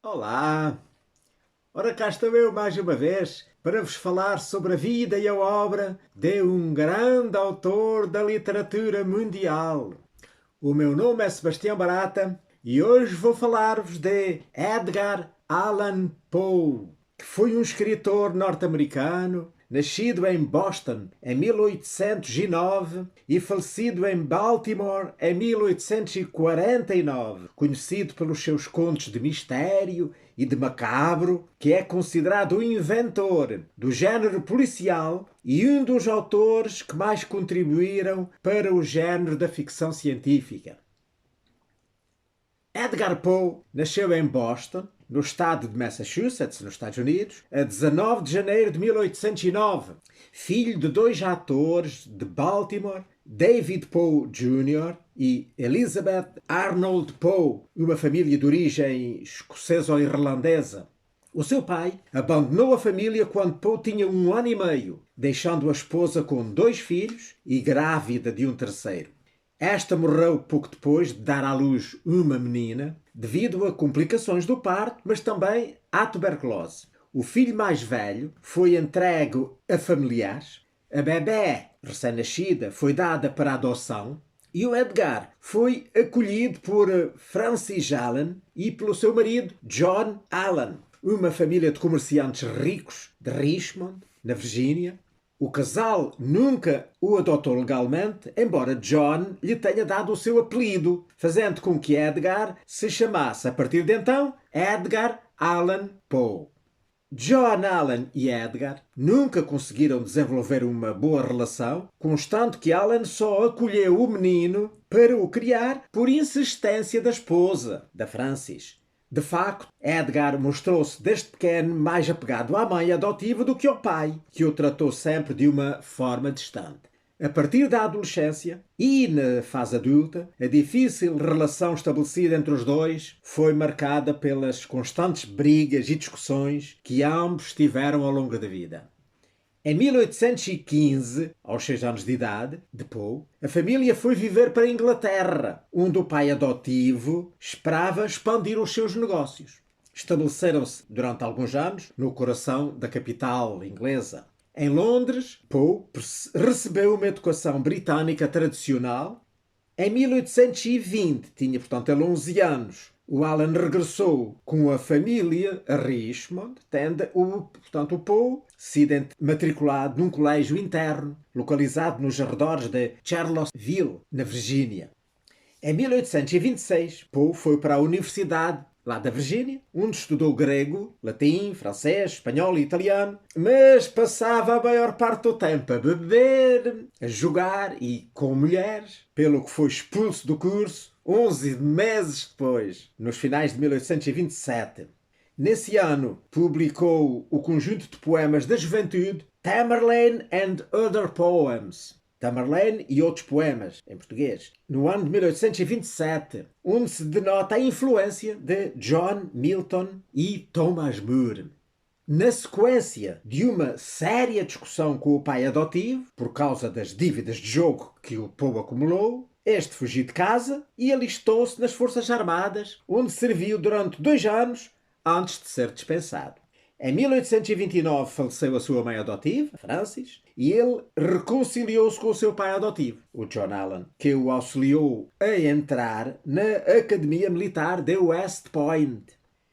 Olá! Ora, cá estou eu mais uma vez para vos falar sobre a vida e a obra de um grande autor da literatura mundial. O meu nome é Sebastião Barata e hoje vou falar-vos de Edgar Allan Poe, que foi um escritor norte-americano, nascido em Boston em 1809 e falecido em Baltimore em 1849, conhecido pelos seus contos de mistério e de macabro, que é considerado o inventor do género policial e um dos autores que mais contribuíram para o género da ficção científica. Edgar Poe nasceu em Boston, no estado de Massachusetts, nos Estados Unidos, a 19 de janeiro de 1809. Filho de dois atores de Baltimore, David Poe Jr. e Elizabeth Arnold Poe, uma família de origem escocesa ou irlandesa. O seu pai abandonou a família quando Poe tinha 1 ano e meio, deixando a esposa com 2 filhos e grávida de um terceiro. Esta morreu pouco depois de dar à luz uma menina, devido a complicações do parto, mas também à tuberculose. O filho mais velho foi entregue a familiares, a bebé recém-nascida foi dada para adoção e o Edgar foi acolhido por Francis Allan e pelo seu marido John Allan, uma família de comerciantes ricos de Richmond, na Virgínia. O casal nunca o adotou legalmente, embora John lhe tenha dado o seu apelido, fazendo com que Edgar se chamasse, a partir de então, Edgar Allan Poe. John Allan e Edgar nunca conseguiram desenvolver uma boa relação, constando que Allan só acolheu o menino para o criar por insistência da esposa, da Francis. De facto, Edgar mostrou-se desde pequeno mais apegado à mãe adotiva do que ao pai, que o tratou sempre de uma forma distante. A partir da adolescência e na fase adulta, a difícil relação estabelecida entre os dois foi marcada pelas constantes brigas e discussões que ambos tiveram ao longo da vida. Em 1815, aos 6 anos de idade, de Poe, a família foi viver para a Inglaterra, onde o pai adotivo esperava expandir os seus negócios. Estabeleceram-se durante alguns anos no coração da capital inglesa. Em Londres, Poe recebeu uma educação britânica tradicional. Em 1820, tinha portanto ele 11 anos, o Allan regressou com a família a Richmond, tendo o Poe sido matriculado num colégio interno, localizado nos arredores de Charlottesville, na Virgínia. Em 1826, Poe foi para a Universidade lá da Virgínia, onde estudou grego, latim, francês, espanhol e italiano, mas passava a maior parte do tempo a beber, a jogar e com mulheres, pelo que foi expulso do curso 11 meses depois, nos finais de 1827. Nesse ano, publicou o conjunto de poemas da juventude Tamerlane and Other Poems, Tamerlane e outros poemas, em português, no ano de 1827, onde se denota a influência de John Milton e Thomas Moore. Na sequência de uma séria discussão com o pai adotivo, por causa das dívidas de jogo que o Poe acumulou, este fugiu de casa e alistou-se nas Forças Armadas, onde serviu durante 2 anos antes de ser dispensado. Em 1829 faleceu a sua mãe adotiva, Francis, e ele reconciliou-se com o seu pai adotivo, o John Allan, que o auxiliou a entrar na Academia Militar de West Point.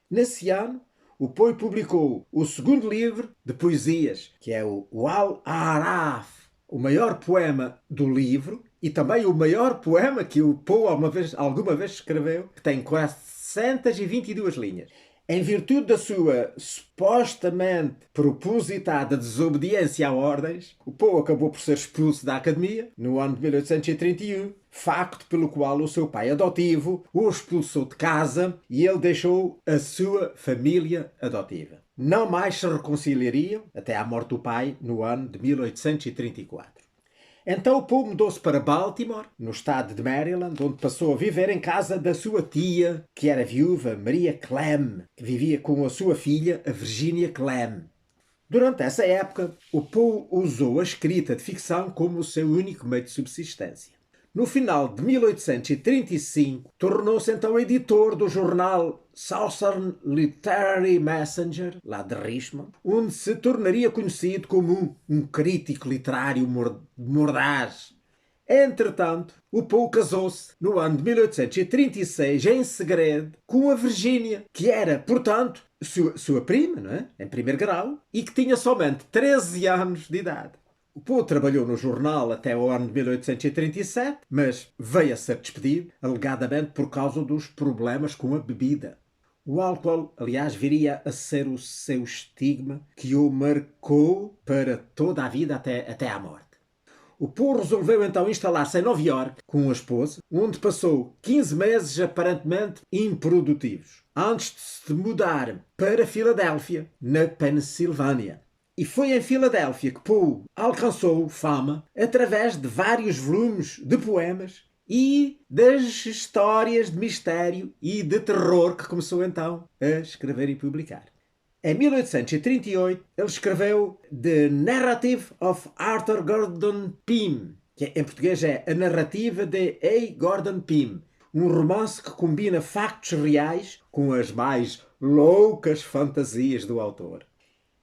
Nesse ano, o Poe publicou o segundo livro de poesias, que é o Al-Araf, o maior poema do livro e também o maior poema que o Poe alguma vez escreveu, que tem quase 122 linhas. Em virtude da sua supostamente propositada desobediência a ordens, o Poe acabou por ser expulso da Academia no ano de 1831, facto pelo qual o seu pai adotivo o expulsou de casa e ele deixou a sua família adotiva. Não mais se reconciliariam até à morte do pai no ano de 1834. Então o Poe mudou-se para Baltimore, no estado de Maryland, onde passou a viver em casa da sua tia, que era viúva, Maria Clemm, que vivia com a sua filha, a Virginia Clemm. Durante essa época, o Poe usou a escrita de ficção como o seu único meio de subsistência. No final de 1835, tornou-se então editor do jornal Southern Literary Messenger, lá de Richmond, onde se tornaria conhecido como um crítico literário mordaz. Entretanto, o Poe casou-se no ano de 1836, em segredo, com a Virginia, que era, portanto, sua prima, não é? Em primeiro grau, e que tinha somente 13 anos de idade. O Poe trabalhou no jornal até o ano de 1837, mas veio a ser despedido, alegadamente por causa dos problemas com a bebida. O álcool, aliás, viria a ser o seu estigma que o marcou para toda a vida até à morte. O Poe resolveu então instalar-se em Nova Iorque com a esposa, onde passou 15 meses aparentemente improdutivos, antes de se mudar para Filadélfia, na Pensilvânia. E foi em Filadélfia que Poe alcançou fama através de vários volumes de poemas e das histórias de mistério e de terror que começou então a escrever e publicar. Em 1838, ele escreveu The Narrative of Arthur Gordon Pym, que em português é A Narrativa de A. Gordon Pym, um romance que combina factos reais com as mais loucas fantasias do autor.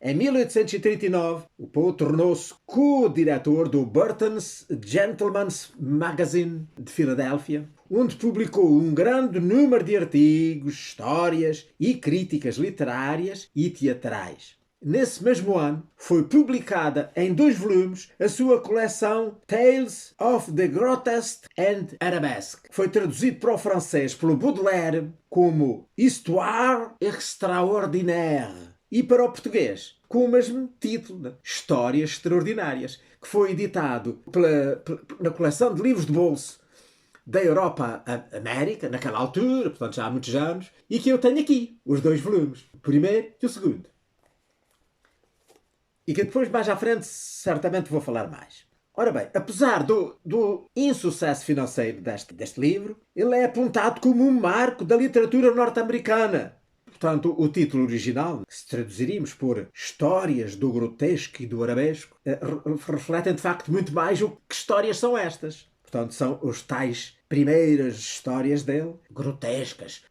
Em 1839, o Poe tornou-se co-diretor do Burton's Gentleman's Magazine de Filadélfia, onde publicou um grande número de artigos, histórias e críticas literárias e teatrais. Nesse mesmo ano, foi publicada em 2 volumes a sua coleção Tales of the Grotesque and Arabesque. Foi traduzido para o francês pelo Baudelaire como Histoire extraordinaire e para o português com o mesmo título, Histórias Extraordinárias, que foi editado na coleção de livros de bolso da Europa à América, naquela altura, portanto já há muitos anos, e que eu tenho aqui, os 2 volumes, o primeiro e o segundo. E que depois, mais à frente, certamente vou falar mais. Ora bem, apesar do insucesso financeiro deste livro, ele é apontado como um marco da literatura norte-americana. Portanto, o título original, se traduziríamos por Histórias do Grotesco e do Arabesco, refletem de facto muito mais o que histórias são estas. Portanto, são os tais primeiras histórias dele, grotescas,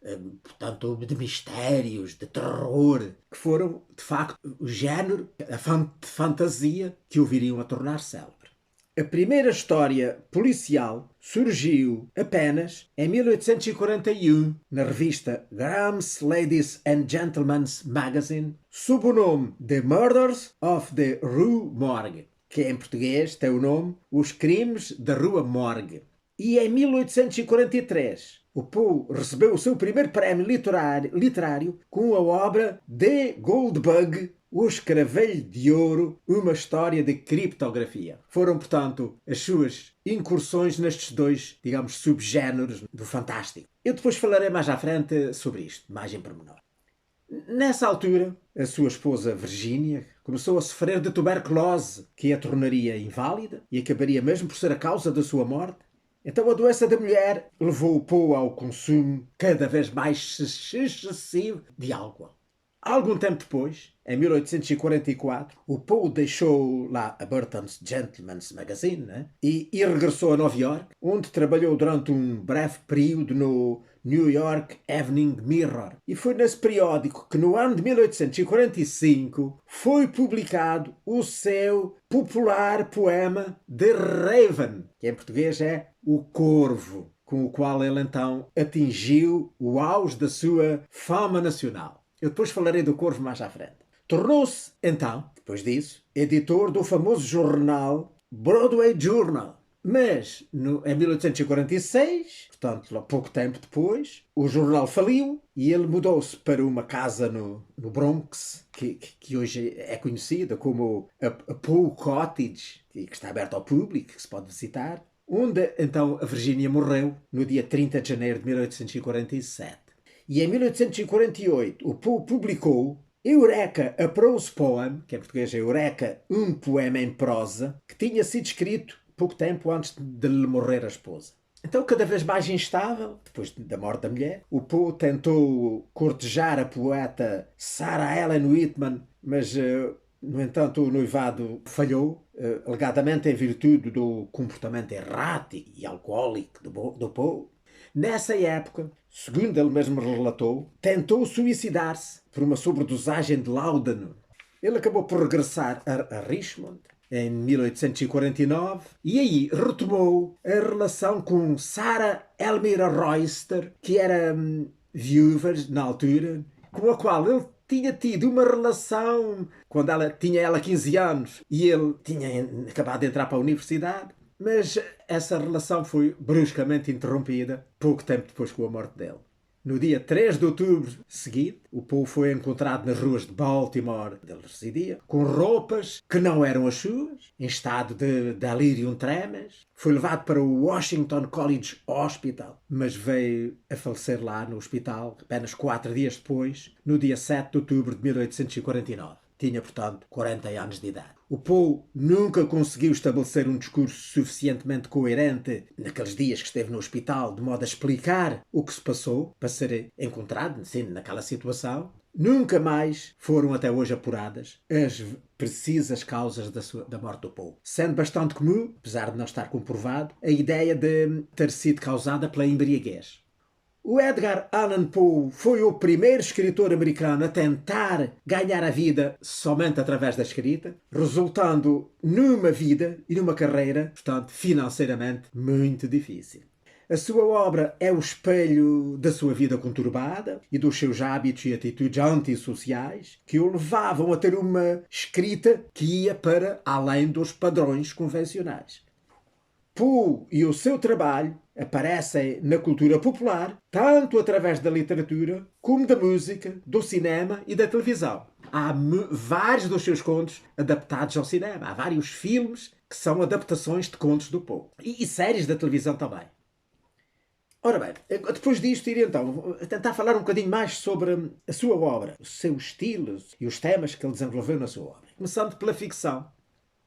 portanto, de mistérios, de terror, que foram, de facto, o género, a fantasia que o viriam a tornar célebre. A primeira história policial surgiu apenas em 1841 na revista Graham's Ladies and Gentlemen's Magazine sob o nome The Murders of the Rue Morgue, que em português tem o nome Os Crimes da Rua Morgue. E em 1843 o Poe recebeu o seu primeiro prémio literário com a obra The Goldbug, O Escravelho de Ouro, uma história de criptografia. Foram, portanto, as suas incursões nestes 2, digamos, subgéneros do fantástico. Eu depois falarei mais à frente sobre isto, mais em pormenor. Nessa altura, a sua esposa Virginia começou a sofrer de tuberculose, que a tornaria inválida e acabaria mesmo por ser a causa da sua morte. Então a doença da mulher levou o Poe ao consumo cada vez mais excessivo de álcool. Algum tempo depois, em 1844, o Poe deixou lá a Burton's Gentleman's Magazine, né? e regressou a Nova York, onde trabalhou durante um breve período no New York Evening Mirror. E foi nesse periódico que no ano de 1845 foi publicado o seu popular poema The Raven, que em português é O Corvo, com o qual ele então atingiu o auge da sua fama nacional. Eu depois falarei do Corvo mais à frente. Tornou-se, então, depois disso, editor do famoso jornal Broadway Journal. Mas, em 1846, portanto, pouco tempo depois, o jornal faliu e ele mudou-se para uma casa no Bronx, que hoje é conhecida como a Poe Cottage, que está aberta ao público, que se pode visitar, onde, então, a Virginia morreu no dia 30 de janeiro de 1847. E em 1848 o Poe publicou Eureka, a Prose Poem, que em português é Eureka, um poema em prosa, que tinha sido escrito pouco tempo antes de lhe morrer a esposa. Então, cada vez mais instável, depois da morte da mulher, o Poe tentou cortejar a poeta Sarah Ellen Whitman, mas, no entanto, o noivado falhou. alegadamente em virtude do comportamento errático e alcoólico do Poe. Nessa época, segundo ele mesmo relatou, tentou suicidar-se por uma sobredosagem de láudano. Ele acabou por regressar a Richmond em 1849 e aí retomou a relação com Sarah Elmira Royster, que era viúva na altura, com a qual ele tinha tido uma relação quando ela 15 anos e ele tinha acabado de entrar para a universidade. Mas essa relação foi bruscamente interrompida pouco tempo depois com a morte dele. No dia 3 de outubro seguinte, o Poe foi encontrado nas ruas de Baltimore, onde ele residia, com roupas que não eram as suas, em estado de delirium tremens. Foi levado para o Washington College Hospital, mas veio a falecer lá no hospital apenas 4 dias depois, no dia 7 de outubro de 1849. Tinha, portanto, 40 anos de idade. O Poe nunca conseguiu estabelecer um discurso suficientemente coerente naqueles dias que esteve no hospital, de modo a explicar o que se passou para ser encontrado, sim, naquela situação. Nunca mais foram até hoje apuradas as precisas causas da morte do Poe, sendo bastante comum, apesar de não estar comprovado, a ideia de ter sido causada pela embriaguez. O Edgar Allan Poe foi o primeiro escritor americano a tentar ganhar a vida somente através da escrita, resultando numa vida e numa carreira, portanto, financeiramente muito difícil. A sua obra é o espelho da sua vida conturbada e dos seus hábitos e atitudes antissociais que o levavam a ter uma escrita que ia para além dos padrões convencionais. Poe e o seu trabalho aparecem na cultura popular, tanto através da literatura, como da música, do cinema e da televisão. Há vários dos seus contos adaptados ao cinema. Há vários filmes que são adaptações de contos do Poe. E séries da televisão também. Ora bem, depois disto irei então tentar falar um bocadinho mais sobre a sua obra, o seu estilo e os temas que ele desenvolveu na sua obra. Começando pela ficção.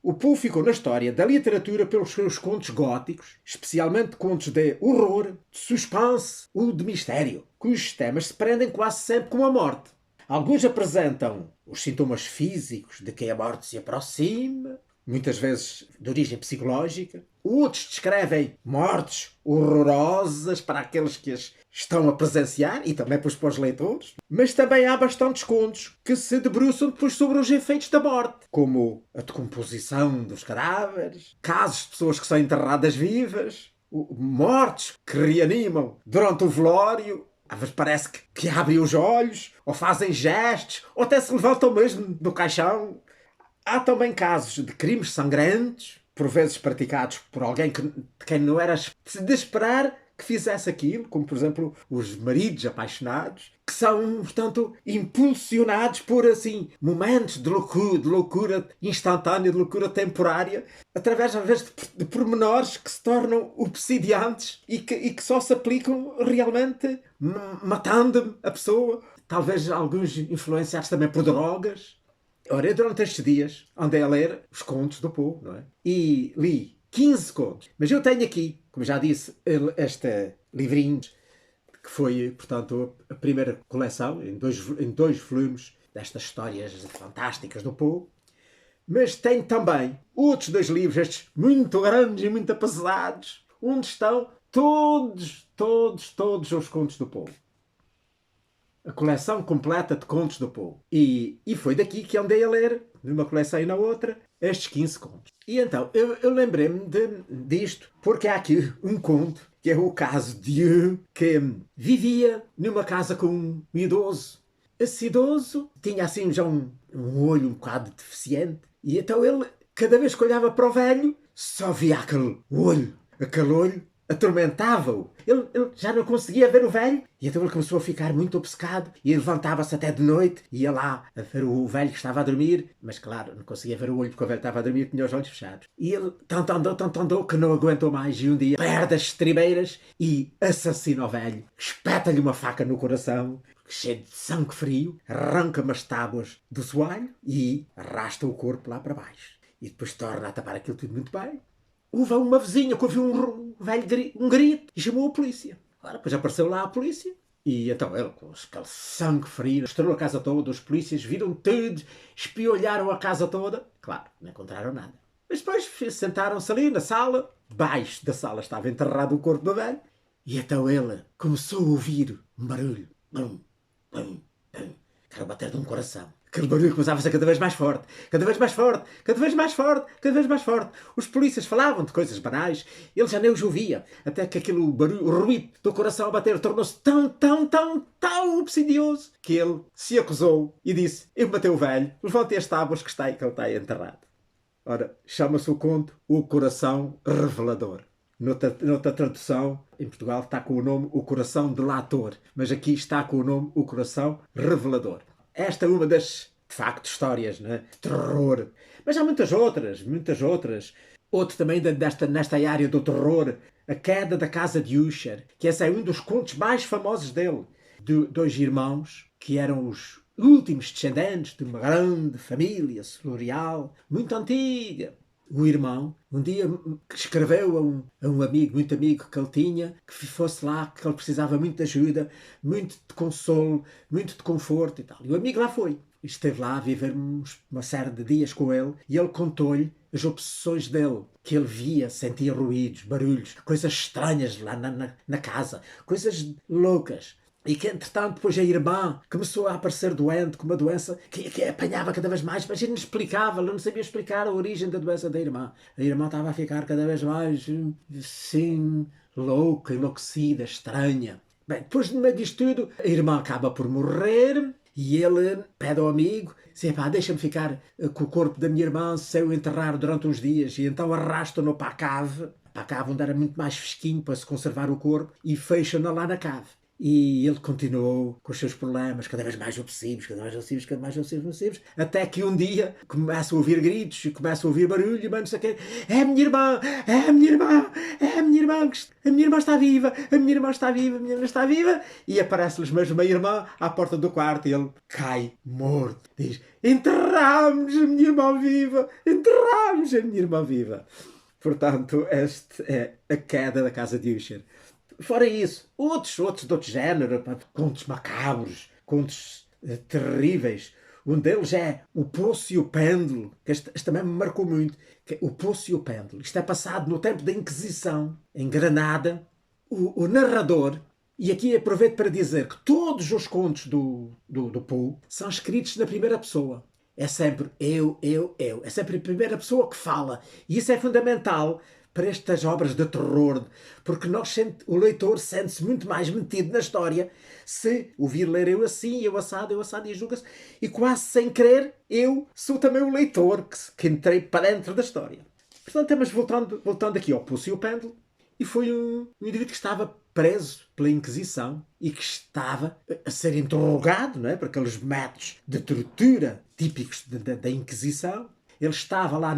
O Poe ficou na história da literatura pelos seus contos góticos, especialmente contos de horror, de suspense ou de mistério, cujos temas se prendem quase sempre com a morte. Alguns apresentam os sintomas físicos de que a morte se aproxima, muitas vezes de origem psicológica. Outros descrevem mortes horrorosas para aqueles que as estão a presenciar e também para os leitores. Mas também há bastantes contos que se debruçam depois sobre os efeitos da morte, como a decomposição dos cadáveres, casos de pessoas que são enterradas vivas, mortes que reanimam durante o velório. Às vezes parece que abrem os olhos, ou fazem gestos, ou até se levantam mesmo do caixão. Há também casos de crimes sangrantes, por vezes praticados por alguém de quem não era de esperar que fizesse aquilo, como por exemplo os maridos apaixonados, que são, portanto, impulsionados por assim momentos de loucura instantânea, de loucura temporária, através às vezes de pormenores que se tornam obsidiantes e que só se aplicam realmente matando a pessoa. Talvez alguns influenciados também por drogas. Ora, eu durante estes dias andei a ler os contos do Poe, não é? E li 15 contos. Mas eu tenho aqui, como já disse, este livrinho, que foi, portanto, a primeira coleção, em dois volumes, destas histórias fantásticas do Poe. Mas tenho também outros 2 livros, estes muito grandes e muito pesados, onde estão todos os contos do Poe. A coleção completa de contos do Poe. E foi daqui que andei a ler, numa coleção e na outra, estes 15 contos. E então, eu lembrei-me disto, porque há aqui um conto, que é o caso de um que vivia numa casa com um idoso. Esse idoso tinha assim já um olho um bocado deficiente, e então ele, cada vez que olhava para o velho, só via aquele olho atormentava-o. Ele já não conseguia ver o velho e então ele começou a ficar muito obcecado e levantava-se até de noite e ia lá a ver o velho que estava a dormir, mas claro, não conseguia ver o olho porque o velho estava a dormir e tinha os olhos fechados. E ele tanto andou que não aguentou mais e um dia perde as estribeiras e assassina o velho, espeta-lhe uma faca no coração, cheio de sangue frio, arranca-me as tábuas do soalho e arrasta o corpo lá para baixo. E depois torna a tapar aquilo tudo muito bem. Houve uma vizinha que ouviu um grito e chamou a polícia. Ora, depois apareceu lá a polícia e então ele, com aquele sangue frio, mostrou a casa toda, os polícias viram tudo, espiolharam a casa toda. Claro, não encontraram nada. Mas depois sentaram-se ali na sala, baixo da sala estava enterrado o corpo do velho, e então ele começou a ouvir um barulho. Bum, bum, bum. Era o bater de um coração. Aquele barulho começava a ser cada vez mais forte, cada vez mais forte, cada vez mais forte, cada vez mais forte. Os polícias falavam de coisas banais, ele já nem os ouvia, até que aquele barulho, o ruído do coração a bater tornou-se tão obsidioso que ele se acusou e disse: eu matei o velho, levante as tábuas que ele está aí enterrado. Ora, chama-se o conto O Coração Revelador. Noutra tradução, em Portugal está com o nome O Coração Delator, mas aqui está com o nome O Coração Revelador. Esta é uma das, de facto, histórias, né? Terror. Mas há muitas outras, muitas outras. Outro também nesta área do terror, A Queda da Casa de Usher, que esse é um dos contos mais famosos dele. De dois irmãos que eram os últimos descendentes de uma grande família setorial, muito antiga. O irmão, um dia escreveu a um amigo, muito amigo que ele tinha, que fosse lá, que ele precisava muito de ajuda, muito de consolo, muito de conforto e tal. E o amigo lá foi. Esteve lá a viver uma série de dias com ele e ele contou-lhe as obsessões dele, que ele via, sentia ruídos, barulhos, coisas estranhas lá na casa, coisas loucas. E que, entretanto, depois a irmã começou a aparecer doente, com uma doença que apanhava cada vez mais, mas ele não explicava, ele não sabia explicar a origem da doença da irmã. A irmã estava a ficar cada vez mais, assim, louca, enlouquecida, estranha. Bem, depois de meio disto tudo, a irmã acaba por morrer e ele pede ao amigo, diz: pá, deixa-me ficar com o corpo da minha irmã se eu enterrar durante uns dias. E então arrasta-no para a cave onde era muito mais fresquinho para se conservar o corpo, e fecha-no lá na cave. E ele continuou com os seus problemas, cada vez mais obsessivos, cada vez mais obsessivos, cada mais obsessivos, até que um dia começa a ouvir gritos e começa a ouvir barulho e não sei o quê. É a minha irmã! É a minha irmã! É a minha irmã! A minha irmã está viva! A minha irmã está viva! A minha irmã está viva! E aparece-lhes mesmo uma irmã à porta do quarto e ele cai morto. Diz: enterramos a minha irmã viva! Enterramos a minha irmã viva! Portanto, esta é A Queda da Casa de Usher. Fora isso, outros de outro género, contos macabros, contos terríveis. Um deles é O Poço e o Pêndulo, que este também me marcou muito. Que é O Poço e o Pêndulo. Isto é passado no tempo da Inquisição, em Granada. O narrador, e aqui aproveito para dizer que todos os contos do Poe são escritos na primeira pessoa. É sempre eu. É sempre a primeira pessoa que fala. E isso é fundamental para estas obras de terror, porque o leitor sente-se muito mais metido na história se ouvir ler eu assim, eu assado, e julga-se, e quase sem querer, eu sou também o leitor que entrei para dentro da história. Portanto, mas voltando aqui ao Poço e o Pêndulo, e foi um indivíduo que estava preso pela Inquisição e que estava a ser interrogado, não é, por aqueles métodos de tortura típicos da Inquisição. Ele estava lá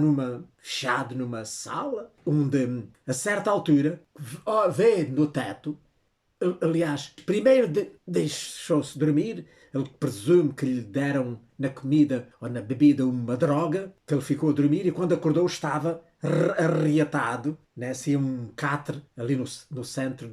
fechado numa sala, onde, a certa altura, vê no teto, aliás, primeiro deixou-se dormir, ele presume que lhe deram na comida ou na bebida uma droga, que ele ficou a dormir, e quando acordou estava arreatado, né, assim um catre ali no centro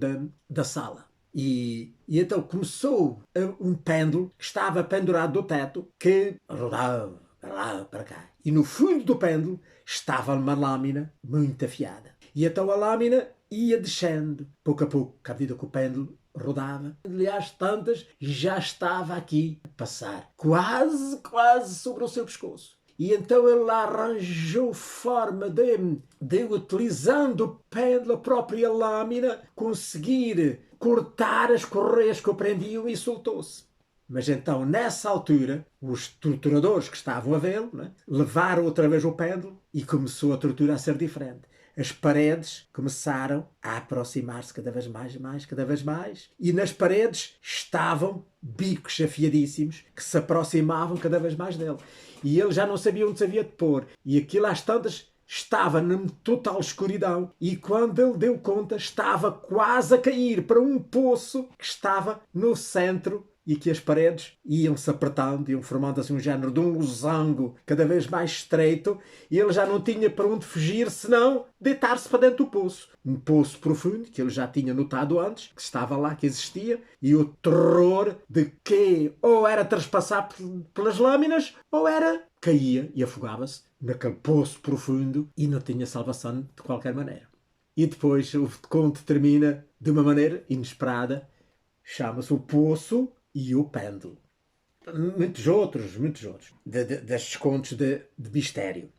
da sala. E então começou um pêndulo que estava pendurado do teto, que rodava para lá, para cá. E no fundo do pêndulo estava uma lâmina muito afiada. E então a lâmina ia descendo, pouco a pouco, à medida que o pêndulo rodava. Aliás, tantas já estava aqui a passar, quase sobre o seu pescoço. E então ele lá arranjou forma de utilizando o pêndulo, a própria lâmina, conseguir cortar as correias que o prendiam, e soltou-se. Mas então, nessa altura, os torturadores que estavam a vê-lo, né, levaram outra vez o pêndulo e começou a tortura a ser diferente. As paredes começaram a aproximar-se cada vez mais. E nas paredes estavam bicos afiadíssimos que se aproximavam cada vez mais dele. E ele já não sabia onde se havia de pôr. E aquilo às tantas estava na total escuridão. E quando ele deu conta, estava quase a cair para um poço que estava no centro, e que as paredes iam-se apertando, iam formando assim um género de um losango cada vez mais estreito, e ele já não tinha para onde fugir senão deitar-se para dentro do poço. Um poço profundo, que ele já tinha notado antes, que estava lá, que existia, e o terror de que ou era trespassar pelas lâminas, ou era caía e afogava-se naquele poço profundo e não tinha salvação de qualquer maneira. E depois o conto termina de uma maneira inesperada, chama-se O Poço e o Pêndulo. Muitos outros, destes contos de mistério.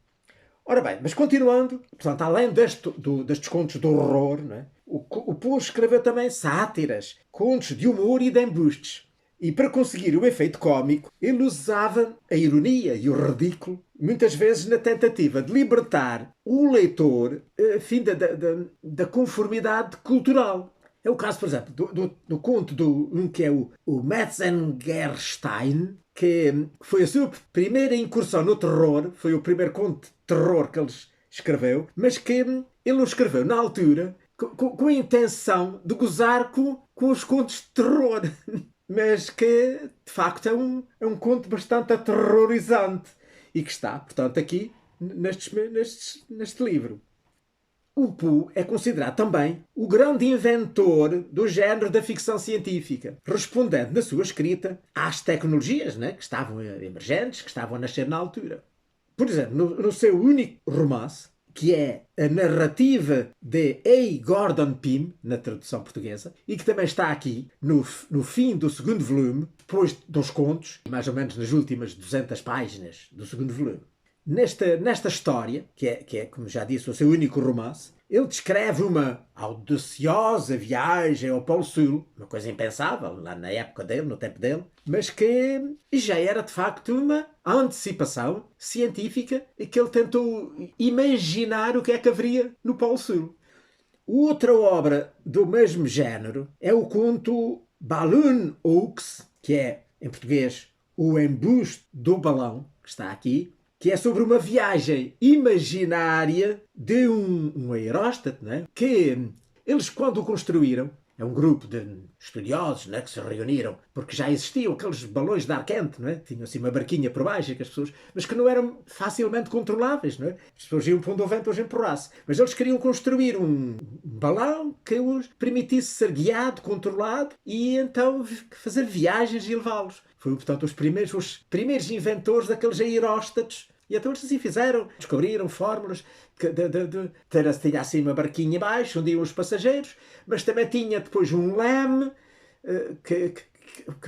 Ora bem, mas continuando, portanto, além destes contos de horror, não é? O Poe escreveu também sátiras, contos de humor e de embustes. E para conseguir o efeito cómico, ele usava a ironia e o ridículo, muitas vezes na tentativa de libertar o leitor fim da conformidade cultural. É o caso, por exemplo, do conto que é o Metzengerstein, que foi a sua primeira incursão no terror, foi o primeiro conto de terror que ele escreveu, mas que ele o escreveu na altura com a intenção de gozar com os contos de terror. Mas que, de facto, é um conto bastante aterrorizante e que está, portanto, aqui neste livro. O Poe é considerado também o grande inventor do género da ficção científica, respondendo na sua escrita às tecnologias, né, que estavam emergentes, que estavam a nascer na altura. Por exemplo, no seu único romance, que é a narrativa de A. Gordon Pym, na tradução portuguesa, e que também está aqui no fim do segundo volume, depois dos contos, mais ou menos nas últimas 200 páginas do segundo volume. Nesta história, que é, como já disse, o seu único romance, ele descreve uma audaciosa viagem ao Polo Sul, uma coisa impensável, lá na época dele, no tempo dele, mas que já era de facto uma antecipação científica e que ele tentou imaginar o que é que haveria no Polo Sul. Outra obra do mesmo género é o conto Balloon Hoax, que é, em português, O Embuste do Balão, que está aqui, que é sobre uma viagem imaginária de um aeróstato, né? Que eles, quando o construíram, é um grupo de estudiosos, né, que se reuniram, porque já existiam aqueles balões de ar quente, não é? Tinham assim uma barquinha por baixo, que as pessoas, mas que não eram facilmente controláveis, não é? As pessoas iam para onde o vento os empurrasse. Mas eles queriam construir um balão que os permitisse ser guiado, controlado e então fazer viagens e levá-los. Foi, portanto, os primeiros inventores daqueles aeróstatos. E então eles assim fizeram, descobriram fórmulas de tinha assim uma barquinha abaixo, onde iam os passageiros, mas também tinha depois um leme que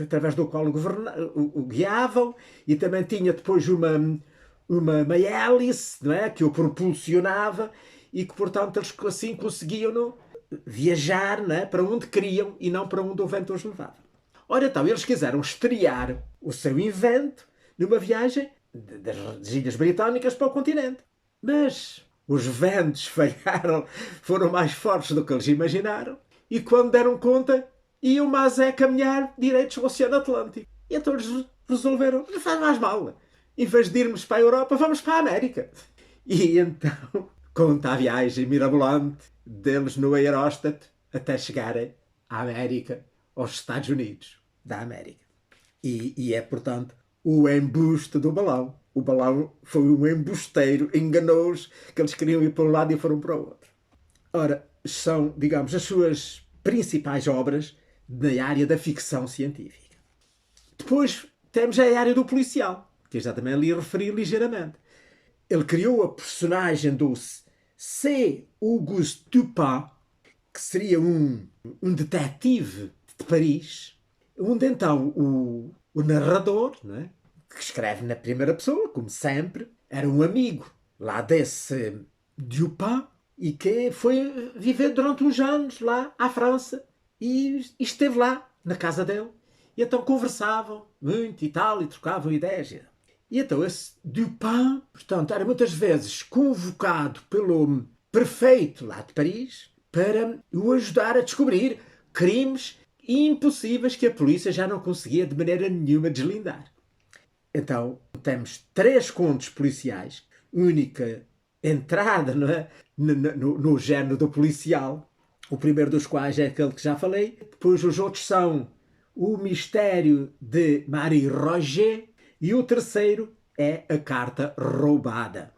através do qual o guiavam, e também tinha depois uma hélice, não é? Que o propulsionava e que, portanto, eles assim conseguiam viajar, não é? Para onde queriam e não para onde o vento os levava. Ora então, eles quiseram estrear o seu invento numa viagem das Ilhas Britânicas para o continente. Mas os ventos falharam, foram mais fortes do que eles imaginaram, e quando deram conta, iam mais caminhar direitos ao Oceano Atlântico. E então eles resolveram, não faz mais mal. Em vez de irmos para a Europa, vamos para a América. E então conta a viagem mirabolante deles no aeróstato até chegarem à América, aos Estados Unidos da América. E é, portanto, o embuste do balão. O balão foi um embusteiro, enganou-os, que eles queriam ir para um lado e foram para o outro. Ora, são, digamos, as suas principais obras na área da ficção científica. Depois temos a área do policial, que eu já também ali referi ligeiramente. Ele criou a personagem do C. Auguste Dupin, que seria um detetive de Paris, onde então o narrador, não é? Que escreve na primeira pessoa, como sempre, era um amigo lá desse Dupin e que foi viver durante uns anos lá à França e esteve lá na casa dele. E então conversavam muito e tal, e trocavam ideias. E então esse Dupin, portanto, era muitas vezes convocado pelo prefeito lá de Paris para o ajudar a descobrir crimes impossíveis que a polícia já não conseguia de maneira nenhuma deslindar. Então, temos 3 contos policiais, única entrada, não é? no género do policial. O primeiro dos quais é aquele que já falei. Depois os outros são O Mistério de Marie Roget e o terceiro é A Carta Roubada.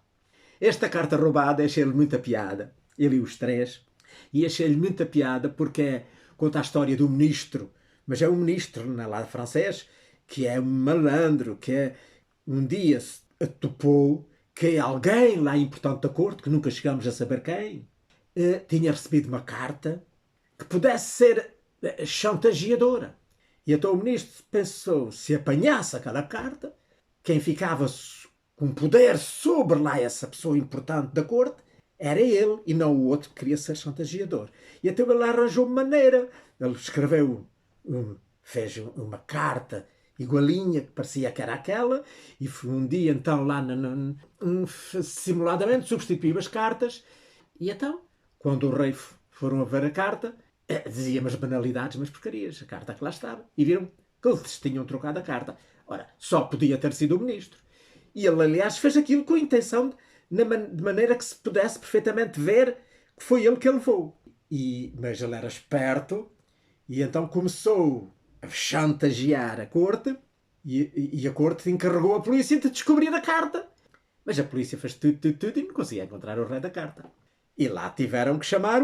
Esta carta roubada achei-lhe muita piada. Eu li os 3 e achei-lhe muita piada porque conta a história do ministro, mas é um ministro, não é lá francês, que é um malandro, que um dia se atopou que alguém lá importante da corte, que nunca chegamos a saber quem, tinha recebido uma carta que pudesse ser chantageadora. E então o ministro pensou, se apanhasse aquela carta, quem ficava com poder sobre lá essa pessoa importante da corte era ele e não o outro que queria ser chantageador. E então ele arranjou uma maneira. Ele escreveu, fez uma carta igualinha, que parecia que era aquela, e um dia então lá simuladamente substituiu as cartas, e então, quando o rei foram a ver a carta, dizia umas banalidades, umas porcarias, a carta que lá estava, e viram que eles tinham trocado a carta. Ora, só podia ter sido o ministro. E ele, aliás, fez aquilo com a intenção de maneira que se pudesse perfeitamente ver que foi ele que a levou. Mas ele era esperto, e então começou a chantagear a corte, e a corte encarregou a polícia de descobrir a carta. Mas a polícia fez tudo e não conseguia encontrar o rei da carta. E lá tiveram que chamar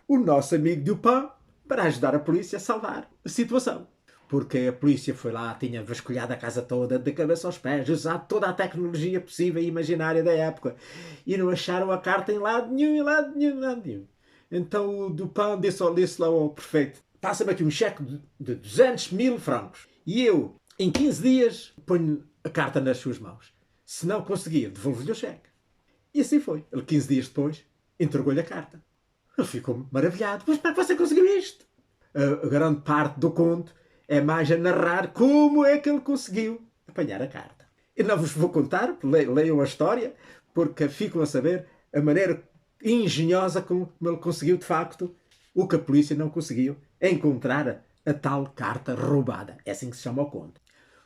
o nosso amigo Dupin para ajudar a polícia a salvar a situação. Porque a polícia foi lá, tinha vasculhado a casa toda, de cabeça aos pés, usado toda a tecnologia possível e imaginária da época. E não acharam a carta em lado nenhum. Então o Dupin disse lá ao prefeito, passa-me aqui um cheque de 200 mil francos. E eu, em 15 dias, ponho a carta nas suas mãos. Se não conseguir, devolvo-lhe o cheque. E assim foi. Ele, 15 dias depois, entregou-lhe a carta. Ele ficou maravilhado. Mas como é que você conseguiu isto? A grande parte do conto é mais a narrar como é que ele conseguiu apanhar a carta. Eu não vos vou contar, leiam a história, porque ficam a saber a maneira engenhosa como ele conseguiu, de facto, o que a polícia não conseguiu, encontrar a tal carta roubada. É assim que se chama o conto.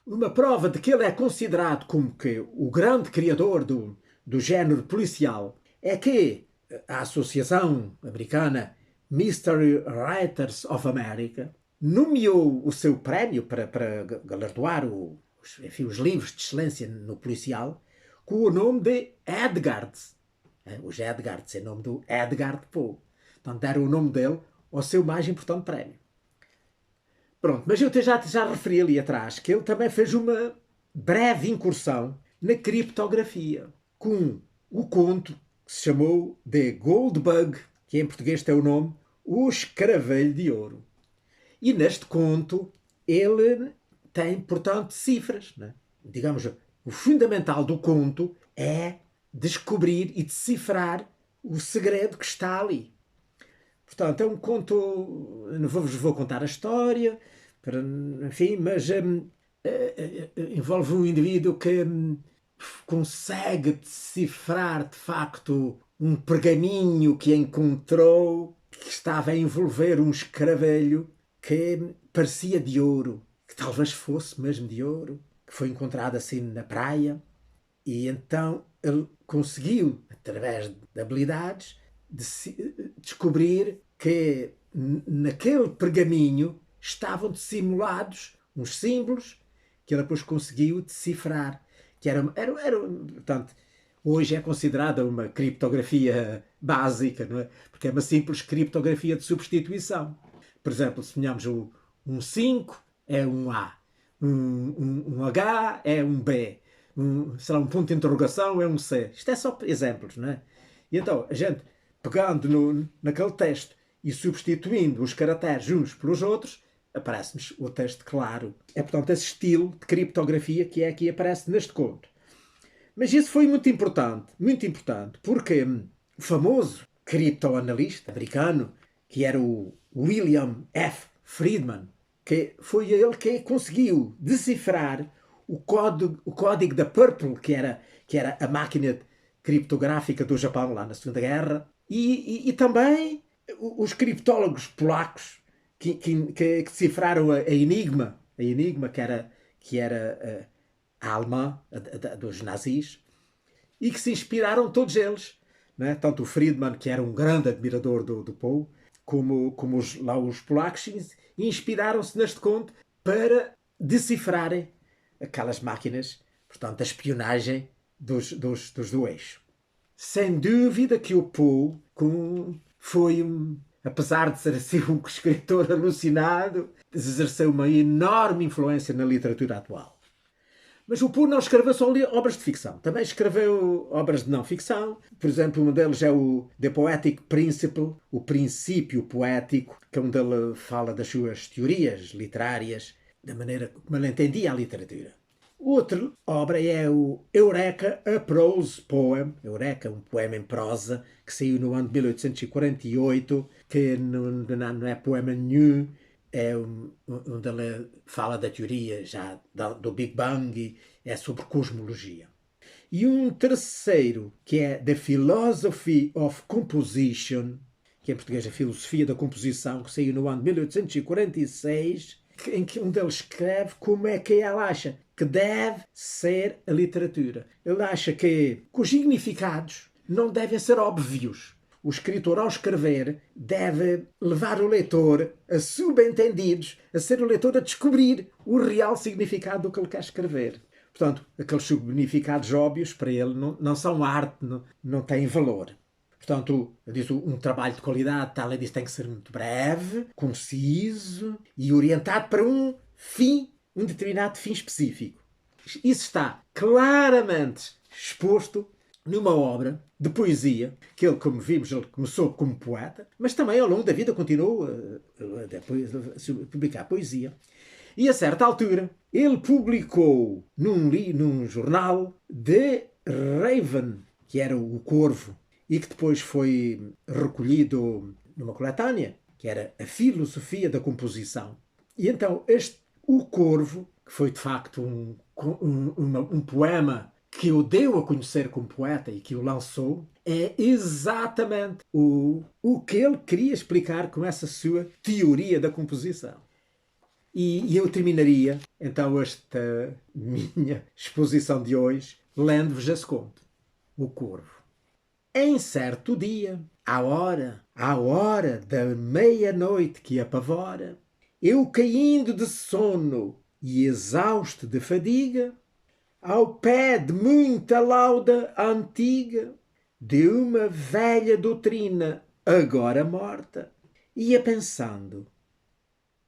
Uma prova de que ele é considerado como que o grande criador do género policial é que a Associação Americana Mystery Writers of America nomeou o seu prémio para galardoar os livros de excelência no policial com o nome de Edgards. Os Edgards é o nome do Edgar Poe. Portanto, deram o nome dele ao seu mais importante prémio. Pronto, mas eu já referi ali atrás que ele também fez uma breve incursão na criptografia com o conto que se chamou The Gold Bug, que em português tem o nome O Escaravelho de Ouro. E neste conto ele tem, portanto, cifras. Né? Digamos, o fundamental do conto é descobrir e decifrar o segredo que está ali. Portanto, é um conto, não vos vou contar a história, enfim, mas envolve um indivíduo que consegue decifrar, de facto, um pergaminho que encontrou que estava a envolver um escaravelho que parecia de ouro, que talvez fosse mesmo de ouro, que foi encontrado assim na praia, e então ele conseguiu, através de habilidades, descobrir que naquele pergaminho estavam dissimulados uns símbolos que ele depois conseguiu decifrar, que portanto, hoje é considerada uma criptografia básica, não é? Porque é uma simples criptografia de substituição. Por exemplo, se ponhamos um 5 é um A, um H é um B, um ponto de interrogação é um C. Isto é só exemplos, não é? E então, a gente, pegando naquele texto e substituindo os caracteres uns pelos outros, aparece-nos o texto claro. É, portanto, esse estilo de criptografia que é aqui aparece neste conto. Mas isso foi muito importante, porque o famoso criptoanalista americano, que era o William F. Friedman, que foi ele que conseguiu decifrar o código da Purple, que era a máquina criptográfica do Japão lá na Segunda Guerra, e também os criptólogos polacos que decifraram a Enigma, que era a alemã dos nazis, e que se inspiraram todos eles, né? Tanto o Friedman, que era um grande admirador do Poe, como os polacos, inspiraram-se neste conto para decifrarem aquelas máquinas, portanto, a espionagem dos do eixo. Sem dúvida que o Poe foi, apesar de ser assim um escritor alucinado, exerceu uma enorme influência na literatura atual. Mas o Poe não escreveu só obras de ficção. Também escreveu obras de não-ficção. Por exemplo, um deles é o The Poetic Principle, o princípio poético, que é onde ele fala das suas teorias literárias, da maneira como ele entendia a literatura. Outra obra é o Eureka, a Prose Poem. Eureka, um poema em prosa, que saiu no ano de 1848, que não é poema nenhum, é onde ele fala da teoria já do Big Bang e é sobre cosmologia. E um terceiro, que é The Philosophy of Composition, que em português é a Filosofia da Composição, que saiu no ano de 1846, onde ele escreve como é que ele acha que deve ser a literatura. Ele acha que os significados não devem ser óbvios. O escritor, ao escrever, deve levar o leitor a subentendidos, a ser o leitor a descobrir o real significado do que ele quer escrever. Portanto, aqueles significados óbvios para ele não são arte, não têm valor. Portanto, diz um trabalho de qualidade, tal, ele diz, tem que ser muito breve, conciso e orientado para um determinado fim específico. Isso está claramente exposto numa obra de poesia, que ele, como vimos, ele começou como poeta, mas também ao longo da vida continuou a publicar poesia. E a certa altura, ele publicou num jornal The Raven, que era o Corvo, e que depois foi recolhido numa coletânea, que era a Filosofia da Composição. E então o Corvo, que foi de facto um poema que o deu a conhecer como poeta e que o lançou, é exatamente o que ele queria explicar com essa sua teoria da composição. E eu terminaria, então, esta minha exposição de hoje, lendo-vos esse conto, O Corvo. Em certo dia, à hora da meia-noite que apavora, eu caindo de sono e exausto de fadiga, ao pé de muita lauda antiga, de uma velha doutrina agora morta, ia pensando,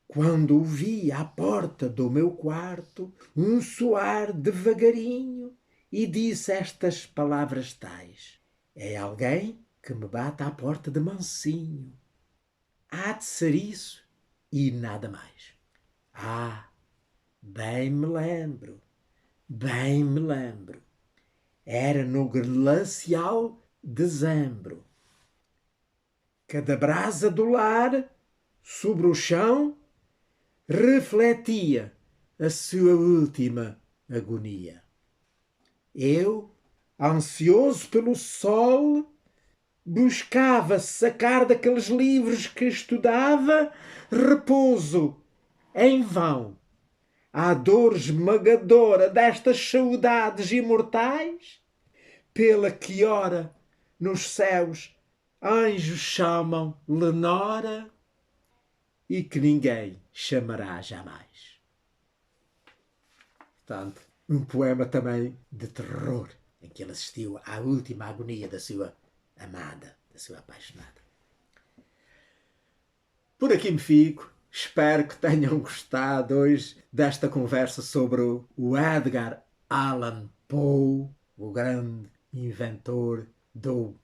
quando ouvi à porta do meu quarto um soar devagarinho e disse estas palavras tais: é alguém que me bate à porta de mansinho. Há de ser isso e nada mais. Bem me lembro. Era no glacial dezembro. Cada brasa do lar, sobre o chão, refletia a sua última agonia. Eu, ansioso pelo sol, buscava sacar daqueles livros que estudava repouso em vão. À dor esmagadora destas saudades imortais, pela que ora nos céus anjos chamam Lenora e que ninguém chamará jamais. Portanto, um poema também de terror, em que ele assistiu à última agonia da sua amada, da sua apaixonada. Por aqui me fico. Espero que tenham gostado hoje desta conversa sobre o Edgar Allan Poe, o grande inventor do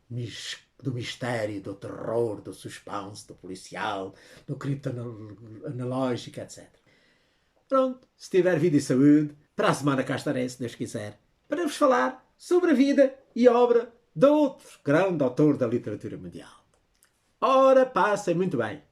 mistério, do terror, do suspense, do policial, do criptoanalógico, etc. Pronto, se tiver vida e saúde, para a semana cá estarei, se Deus quiser, para vos falar sobre a vida e obra de outro grande autor da literatura mundial. Ora, passem muito bem.